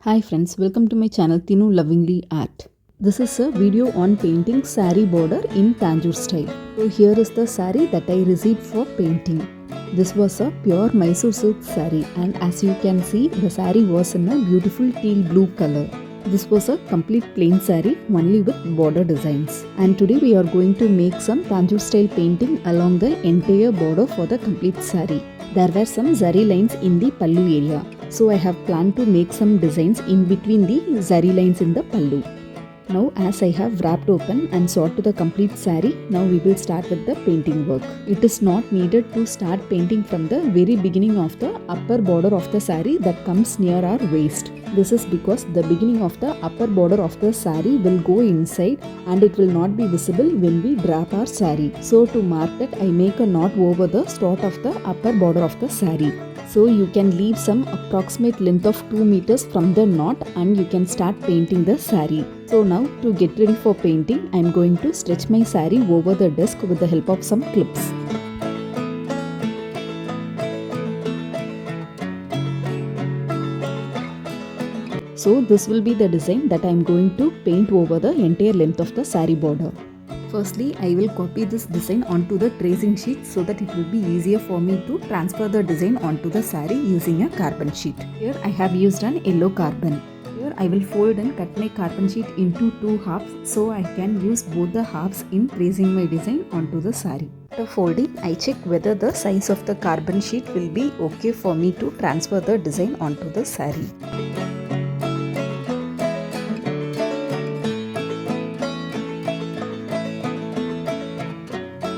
Hi friends, welcome to my channel Tinu Lovingly Art. This is a video on painting saree border in tanjore style. So here is the saree that I received for painting. This was a pure Mysore silk saree, and as you can see the saree was in a beautiful teal blue color. This was a complete plain saree only with border designs. And today we are going to make some tanjore style painting along the entire border for the complete saree. There were some zari lines in the pallu area. So I have planned to make some designs in between the zari lines in the pallu. Now as I have wrapped open and sewed to the complete saree, now we will start with the painting work. It is not needed to start painting from the very beginning of the upper border of the saree that comes near our waist. This is because the beginning of the upper border of the saree will go inside and it will not be visible when we drape our saree. So to mark that, I make a knot over the start of the upper border of the saree. So you can leave some approximate length of 2 meters from the knot and you can start painting the saree. So now to get ready for painting, I am going to stretch my saree over the desk with the help of some clips. So this will be the design that I am going to paint over the entire length of the saree border. Firstly, I will copy this design onto the tracing sheet so that it will be easier for me to transfer the design onto the saree using a carbon sheet. Here I have used an yellow carbon. Here I will fold and cut my carbon sheet into two halves so I can use both the halves in tracing my design onto the saree. After folding, I check whether the size of the carbon sheet will be okay for me to transfer the design onto the saree.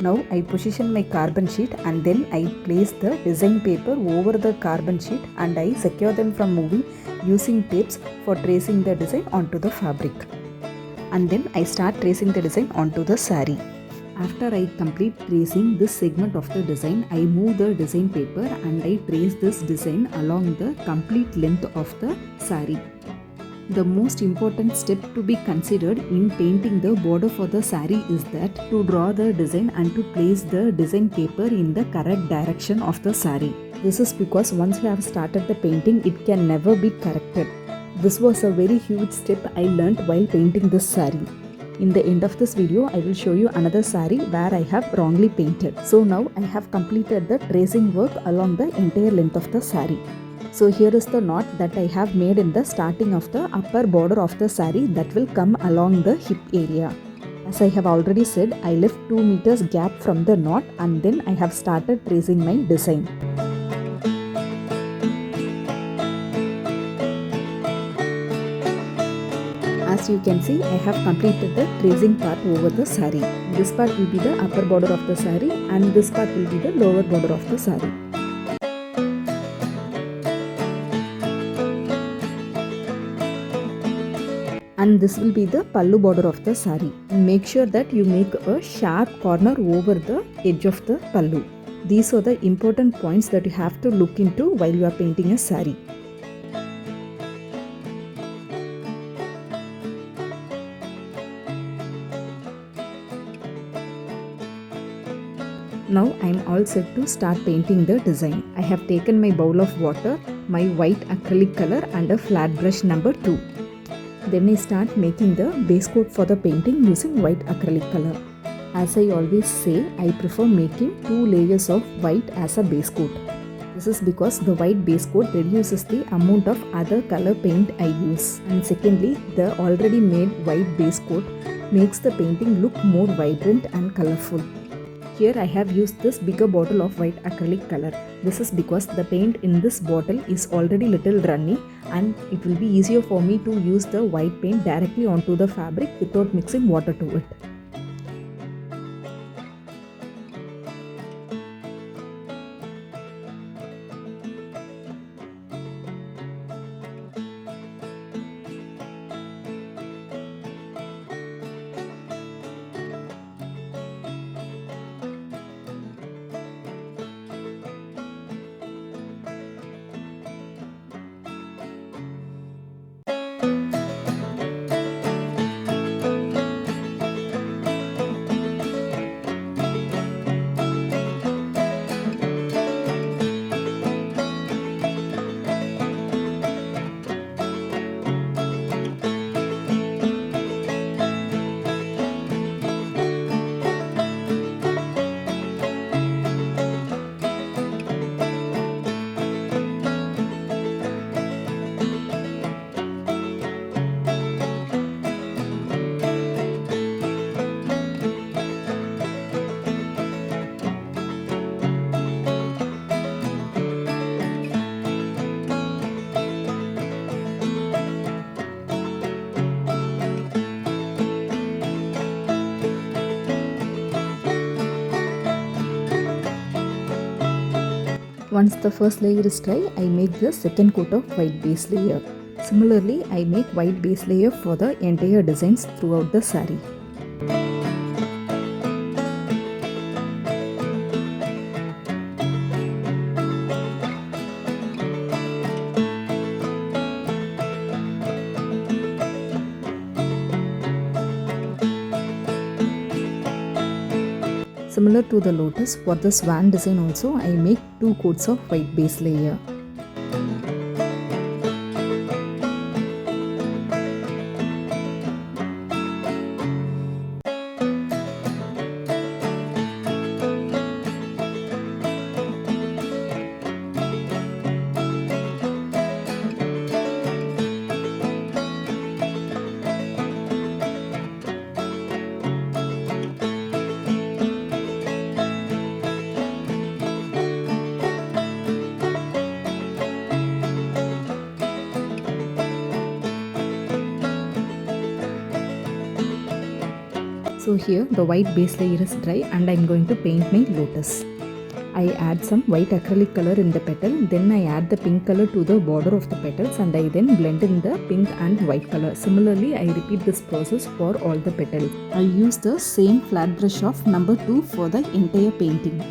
Now I position my carbon sheet and then I place the design paper over the carbon sheet and I secure them from moving using tapes for tracing the design onto the fabric. And then I start tracing the design onto the saree. After I complete tracing this segment of the design, I move the design paper and I trace this design along the complete length of the saree. The most important step to be considered in painting the border for the saree is that to draw the design and to place the design paper in the correct direction of the saree. This is because once you have started the painting, it can never be corrected. This was a very huge step I learnt while painting this saree. In the end of this video, I will show you another saree where I have wrongly painted. So now I have completed the tracing work along the entire length of the saree. So here is the knot that I have made in the starting of the upper border of the saree that will come along the hip area. As I have already said, I left 2 meters gap from the knot and then I have started tracing my design. As you can see, I have completed the tracing part over the saree. This part will be the upper border of the saree and this part will be the lower border of the saree. And this will be the pallu border of the saree. Make sure that you make a sharp corner over the edge of the pallu. These are the important points that you have to look into while you are painting a saree. Now I am all set to start painting the design. I have taken my bowl of water, my white acrylic color and a flat brush number 2. Then I start making the base coat for the painting using white acrylic color. As I always say, I prefer making 2 layers of white as a base coat. This is because the white base coat reduces the amount of other color paint I use. And secondly, the already made white base coat makes the painting look more vibrant and colorful. Here I have used this bigger bottle of white acrylic color. This is because the paint in this bottle is already little runny and it will be easier for me to use the white paint directly onto the fabric without mixing water to it. Once the first layer is dry, I make the second coat of white base layer. Similarly, I make white base layer for the entire designs throughout the saree. Similar to the lotus, for the swan design also I make 2 coats of white base layer. So here the white base layer is dry and I am going to paint my lotus. I add some white acrylic color in the petal, then I add the pink color to the border of the petals and I then blend in the pink and white color. Similarly, I repeat this process for all the petals. I use the same flat brush of number 2 for the entire painting.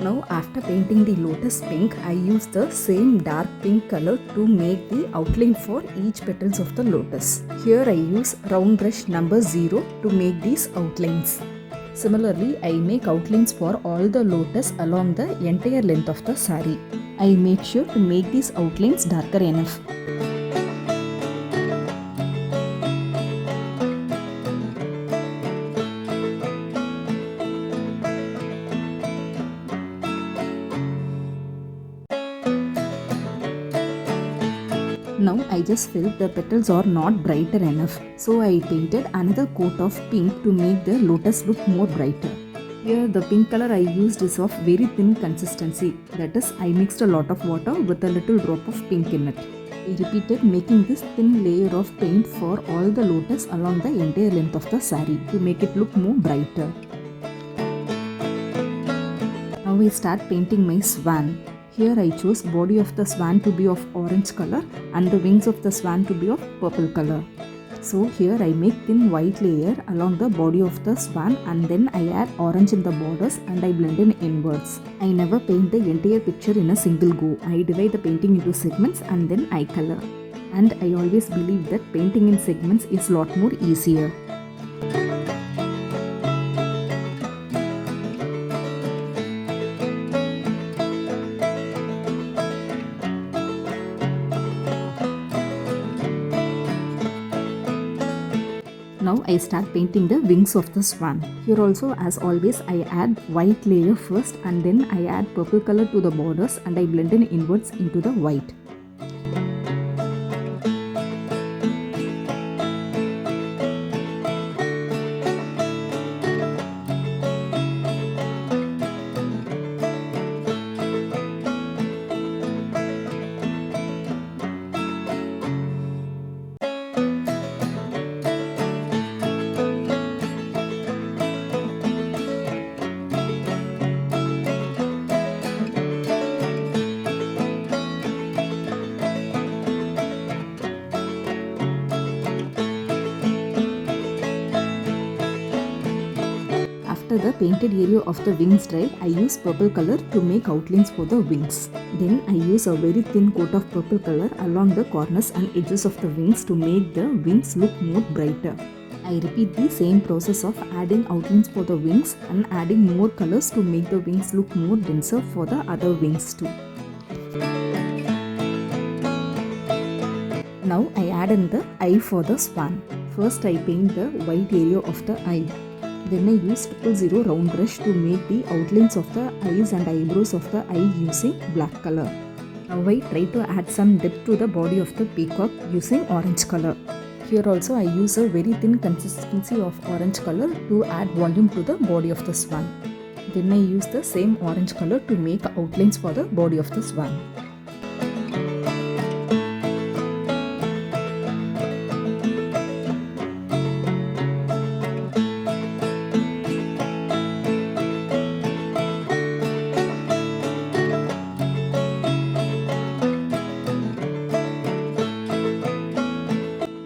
Now after painting the lotus pink, I use the same dark pink color to make the outline for each petals of the lotus. Here I use round brush number 0 to make these outlines. Similarly, I make outlines for all the lotus along the entire length of the saree. I make sure to make these outlines darker enough. Now I just felt the petals are not brighter enough, so I painted another coat of pink to make the lotus look more brighter. Here the pink color I used is of very thin consistency, that is I mixed a lot of water with a little drop of pink in it. I repeated making this thin layer of paint for all the lotus along the entire length of the saree to make it look more brighter. Now I start painting my swan. Here I chose body of the swan to be of orange color and the wings of the swan to be of purple color. So here I make thin white layer along the body of the swan and then I add orange in the borders and I blend in inwards. I never paint the entire picture in a single go. I divide the painting into segments and then I color. And I always believe that painting in segments is a lot more easier. Now Now I start painting the wings of the swan. Here also, as always, I add white layer first and then I add purple color to the borders and I blend in inwards into the white. After the painted area of the wings dry, I use purple color to make outlines for the wings. Then I use a very thin coat of purple color along the corners and edges of the wings to make the wings look more brighter. I repeat the same process of adding outlines for the wings and adding more colors to make the wings look more denser for the other wings too. Now I add in the eye for the swan. First I paint the white area of the eye. Then I use 000 round brush to make the outlines of the eyes and eyebrows of the eye using black color. Now I try to add some depth to the body of the peacock using orange color. Here also I use a very thin consistency of orange color to add volume to the body of the swan. Then I use the same orange color to make outlines for the body of the swan.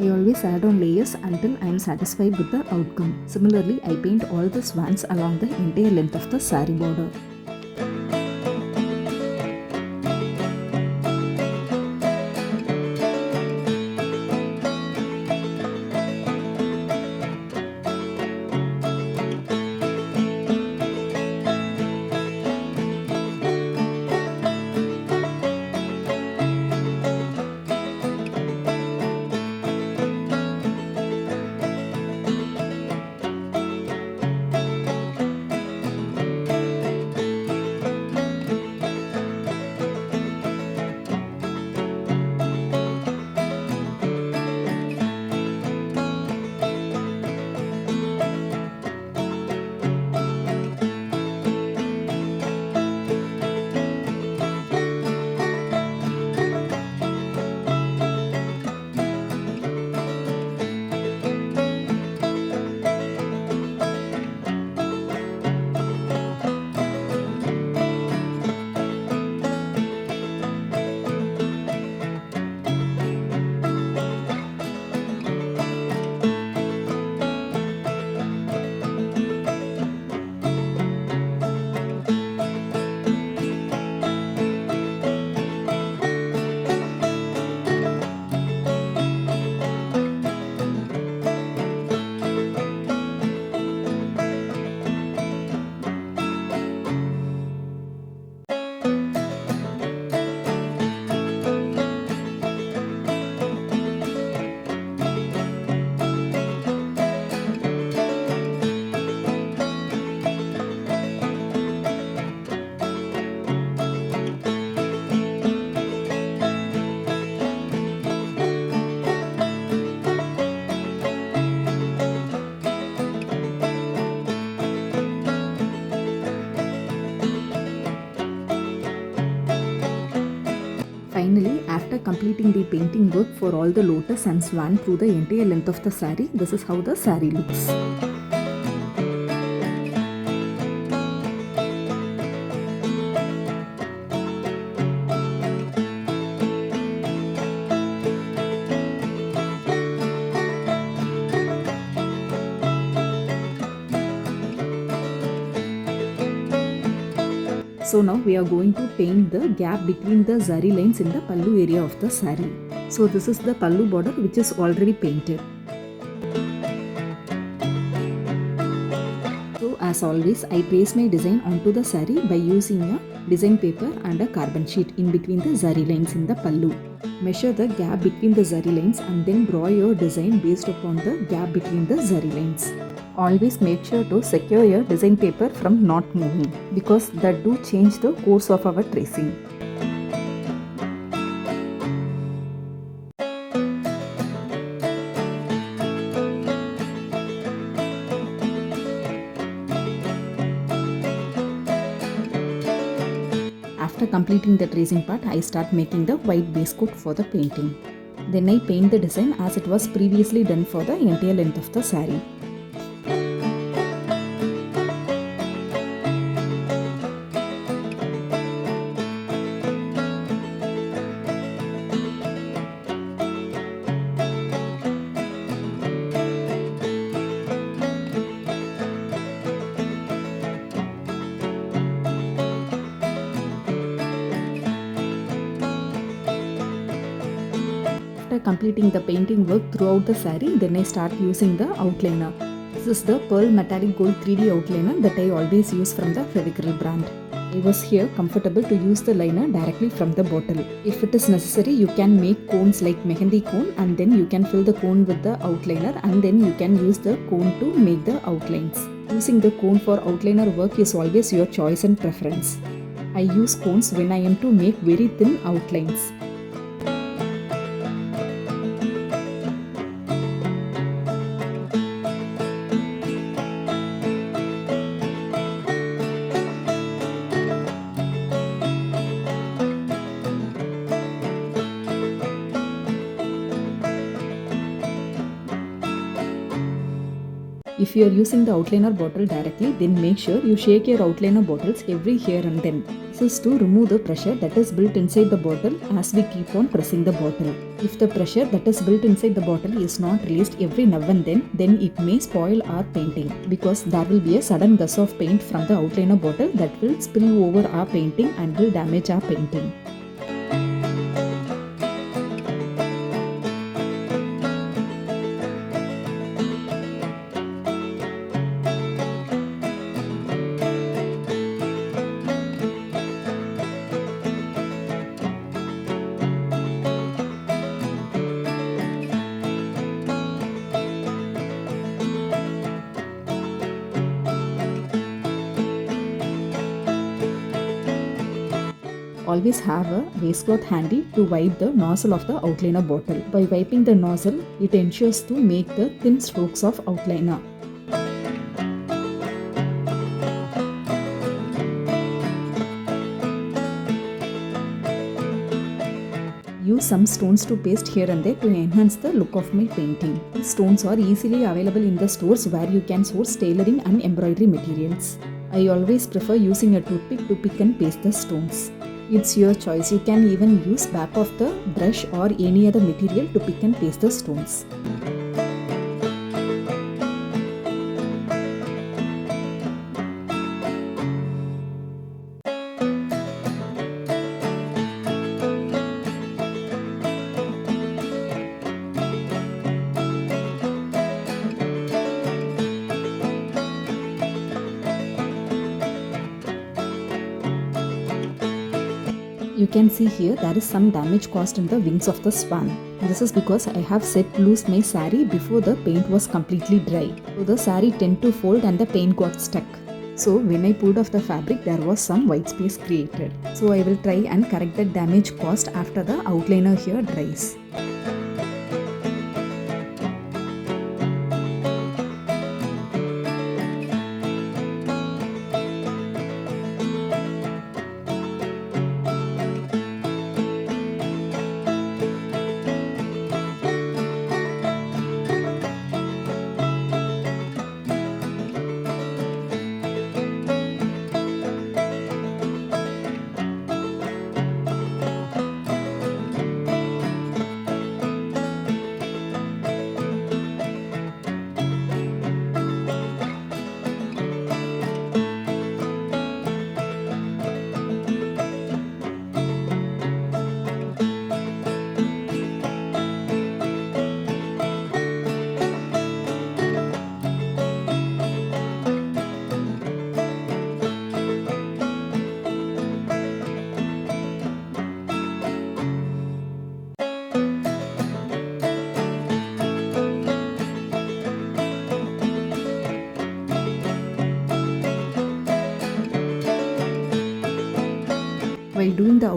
I always add on layers until I am satisfied with the outcome. Similarly, I paint all the swans along the entire length of the saree border. Finally, after completing the painting work for all the lotus and swan through the entire length of the saree, this is how the saree looks. So now we are going to paint the gap between the zari lines in the pallu area of the saree. So this is the pallu border which is already painted. So As always, I trace my design onto the saree by using a design paper and a carbon sheet in between the zari lines in the pallu. Measure the gap between the zari lines and then draw your design based upon the gap between the zari lines. Always make sure to secure your design paper from not moving because that do change the course of our tracing. After completing the tracing part, I start making the white base coat for the painting. Then I paint the design as it was previously done for the entire length of the saree. After completing the painting work throughout the saree, then I start using the outliner. This is the Pearl Metallic Gold 3D outliner that I always use from the Fevicryl brand. I was here comfortable to use the liner directly from the bottle. If it is necessary, you can make cones like mehendi cone and then you can fill the cone with the outliner and then you can use the cone to make the outlines. Using the cone for outliner work is always your choice and preference. I use cones when I am to make very thin outlines. If you are using the outliner bottle directly, then make sure you shake your outliner bottles every here and then. This is to remove the pressure that is built inside the bottle as we keep on pressing the bottle. If the pressure that is built inside the bottle is not released every now and then it may spoil our painting because there will be a sudden gush of paint from the outliner bottle that will spill over our painting and will damage our painting. Always have a waistcloth handy to wipe the nozzle of the outliner bottle. By wiping the nozzle, it ensures to make the thin strokes of outliner. Use some stones to paste here and there to enhance the look of my painting. These stones are easily available in the stores where you can source tailoring and embroidery materials. I always prefer using a toothpick to pick and paste the stones. It's your choice. You can even use back of the brush or any other material to pick and paste the stones. You can see here there is some damage caused in the wings of the swan. This is because I have set loose my saree before the paint was completely dry. So the saree tend to fold and the paint got stuck. So when I pulled off the fabric, there was some white space created. So I will try and correct that damage caused after the outliner here dries.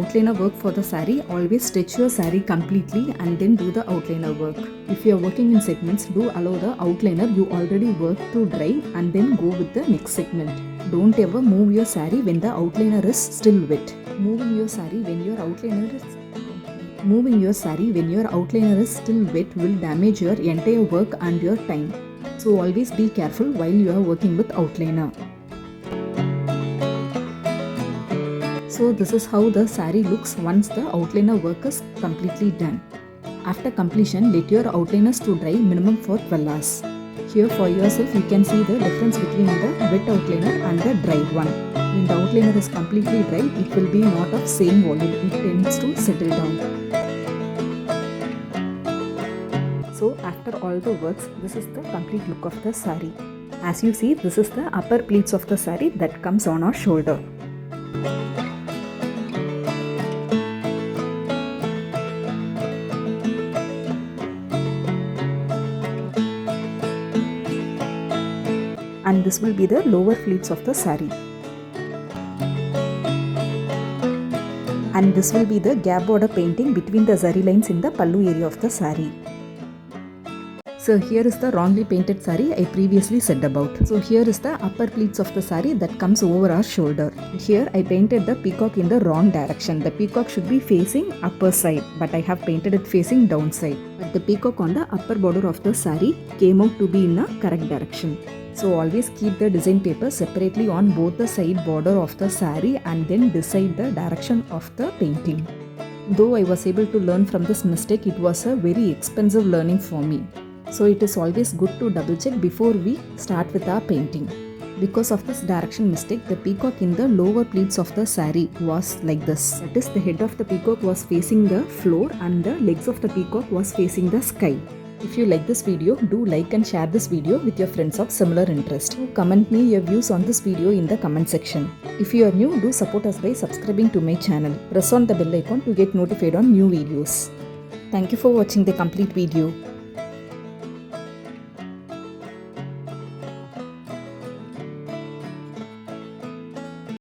outliner work for the saree, always stretch your saree completely and then do the outliner work. If you are working in segments, do allow the outliner you already worked to dry and then go with the next segment. Don't ever move your saree when the outliner is still wet. Moving your saree when your outliner is still wet will damage your entire work and your time. So always be careful while you are working with outliner. So this is how the saree looks once the outliner work is completely done. After completion, let your outliners to dry minimum for 12 hours. Here for yourself you can see the difference between the wet outliner and the dry one. When the outliner is completely dry, it will be not of same volume, it tends to settle down. So after all the works, this is the complete look of the saree. As you see, this is the upper pleats of the saree that comes on our shoulder. And this will be the lower pleats of the saree. And this will be the gap border painting between the zari lines in the pallu area of the saree. So here is the wrongly painted saree I previously said about. So here is the upper pleats of the saree that comes over our shoulder. Here I painted the peacock in the wrong direction. The peacock should be facing upper side, but I have painted it facing downside. But the peacock on the upper border of the saree came out to be in a correct direction. So always keep the design paper separately on both the side border of the saree and then decide the direction of the painting. Though I was able to learn from this mistake, it was a very expensive learning for me. So it is always good to double check before we start with our painting. Because of this direction mistake, the peacock in the lower pleats of the saree was like this. That is, the head of the peacock was facing the floor and the legs of the peacock was facing the sky. If you like this video, do like and share this video with your friends of similar interest. Comment me your views on this video in the comment section. If you are new, do support us by subscribing to my channel. Press on the bell icon to get notified on new videos. Thank you for watching the complete video.